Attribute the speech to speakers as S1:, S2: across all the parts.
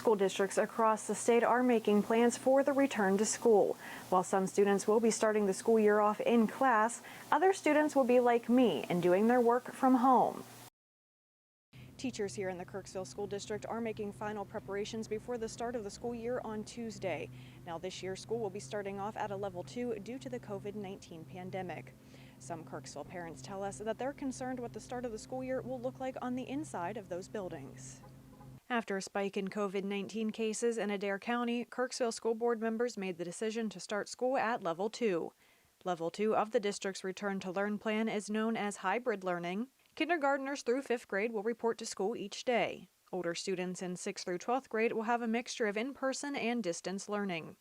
S1: School districts across the state are making plans for the return to school. While some students will be starting the school year off in class, other students will be like me and doing their work from home. Teachers here in the Kirksville School District are making final preparations before the start of the school year on Tuesday. Now this year, school will be starting off at a level 2 due to the COVID-19 pandemic. Some Kirksville parents tell us that they're concerned what the start of the school year will look like on the inside of those buildings. After a spike in COVID-19 cases in Adair County, Kirksville School Board members made the decision to start school at Level 2. Level 2 of the district's Return to Learn plan is known as hybrid learning. Kindergartners through 5th grade will report to school each day. Older students in 6th through 12th grade will have a mixture of in-person and distance learning.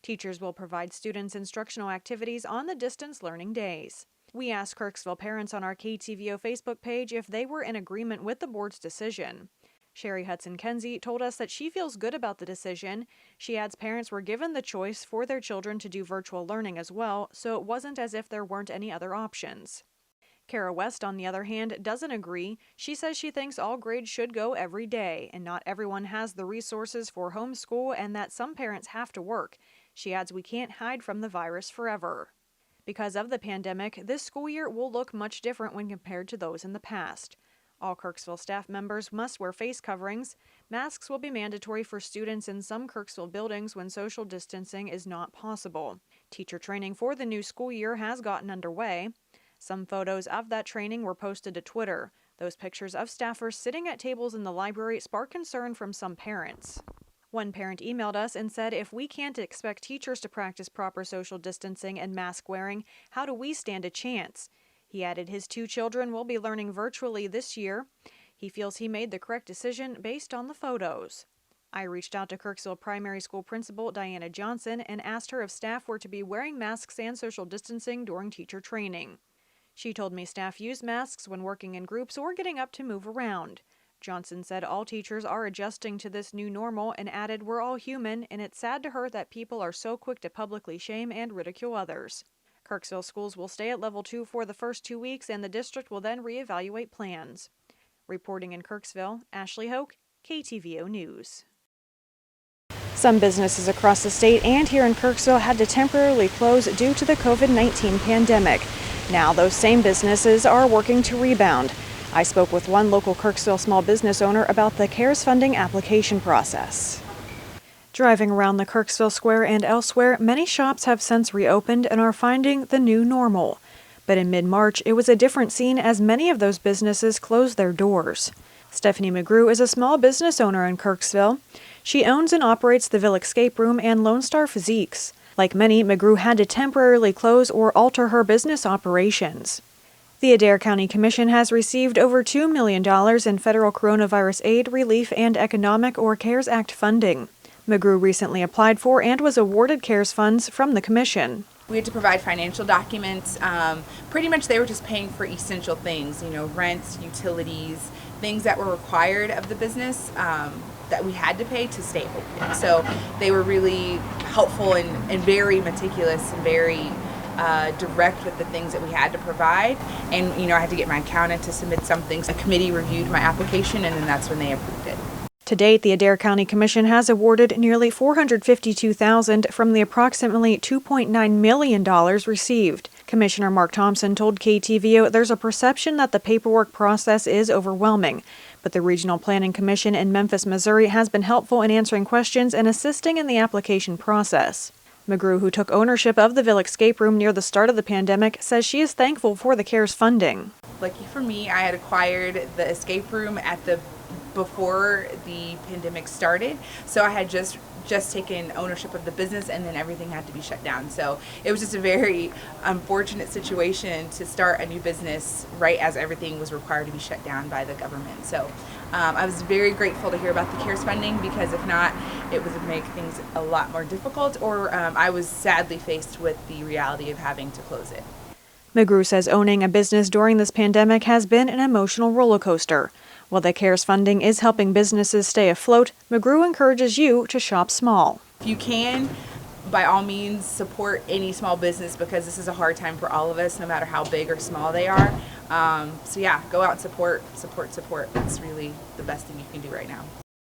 S1: Teachers will provide students instructional activities on the distance learning days. We asked Kirksville parents on our KTVO Facebook page if they were in agreement with the board's decision. Sherry Hudson-Kenzie told us that she feels good about the decision. She adds parents were given the choice for their children to do virtual learning as well, so it wasn't as if there weren't any other options. Kara West, on the other hand, doesn't agree. She says she thinks all grades should go every day, and not everyone has the resources for homeschool and that some parents have to work. She adds we can't hide from the virus forever. Because of the pandemic, this school year will look much different when compared to those in the past. All Kirksville staff members must wear face coverings. Masks will be mandatory for students in some Kirksville buildings when social distancing is not possible. Teacher training for the new school year has gotten underway. Some photos of that training were posted to Twitter. Those pictures of staffers sitting at tables in the library spark concern from some parents. One parent emailed us and said, if we can't expect teachers to practice proper social distancing and mask wearing, how do we stand a chance? He added his 2 children will be learning virtually this year. He feels he made the correct decision based on the photos. I reached out to Kirksville Primary School Principal Diana Johnson and asked her if staff were to be wearing masks and social distancing during teacher training. She told me staff use masks when working in groups or getting up to move around. Johnson said all teachers are adjusting to this new normal and added, we're all human, and it's sad to her that people are so quick to publicly shame and ridicule others. Kirksville schools will stay at Level 2 for the first 2 weeks, and the district will then reevaluate plans. Reporting in Kirksville, Ashley Hoke, KTVO News. Some businesses across the state and here in Kirksville had to temporarily close due to the COVID-19 pandemic. Now those same businesses are working to rebound. I spoke with one local Kirksville small business owner about the CARES funding application process. Driving around the Kirksville Square and elsewhere, many shops have since reopened and are finding the new normal. But in mid-March, it was a different scene as many of those businesses closed their doors. Stephanie McGrew is a small business owner in Kirksville. She owns and operates the Ville Escape Room and Lone Star Physiques. Like many, McGrew had to temporarily close or alter her business operations. The Adair County Commission has received over $2 million in federal coronavirus aid, relief, and economic or CARES Act funding. McGrew recently applied for and was awarded CARES funds from the Commission.
S2: We had to provide financial documents. Pretty much they were just paying for essential things, rent, utilities, things that were required of the business that we had to pay to stay open. So they were really helpful and very meticulous and very direct with the things that we had to provide. And, I had to get my accountant to submit something. A committee reviewed my application and then that's when they approved it.
S1: To date, the Adair County Commission has awarded nearly $452,000 from the approximately $2.9 million received. Commissioner Mark Thompson told KTVO there's a perception that the paperwork process is overwhelming, but the Regional Planning Commission in Memphis, Missouri has been helpful in answering questions and assisting in the application process. McGrew, who took ownership of the Ville Escape Room near the start of the pandemic, says she is thankful for the CARES funding.
S2: Lucky for me, I had acquired the escape room before the pandemic started, so I had just taken ownership of the business and then everything had to be shut down. So it was just a very unfortunate situation to start a new business right as everything was required to be shut down by the government. So I was very grateful to hear about the CARES funding, because if not, it would make things a lot more difficult, or I was sadly faced with the reality of having to close it.
S1: McGrew says owning a business during this pandemic has been an emotional roller coaster. While the CARES funding is helping businesses stay afloat, McGrew encourages you to shop small.
S2: If you can, by all means, support any small business, because this is a hard time for all of us, no matter how big or small they are. So yeah, go out and support. That's really the best thing you can do right now.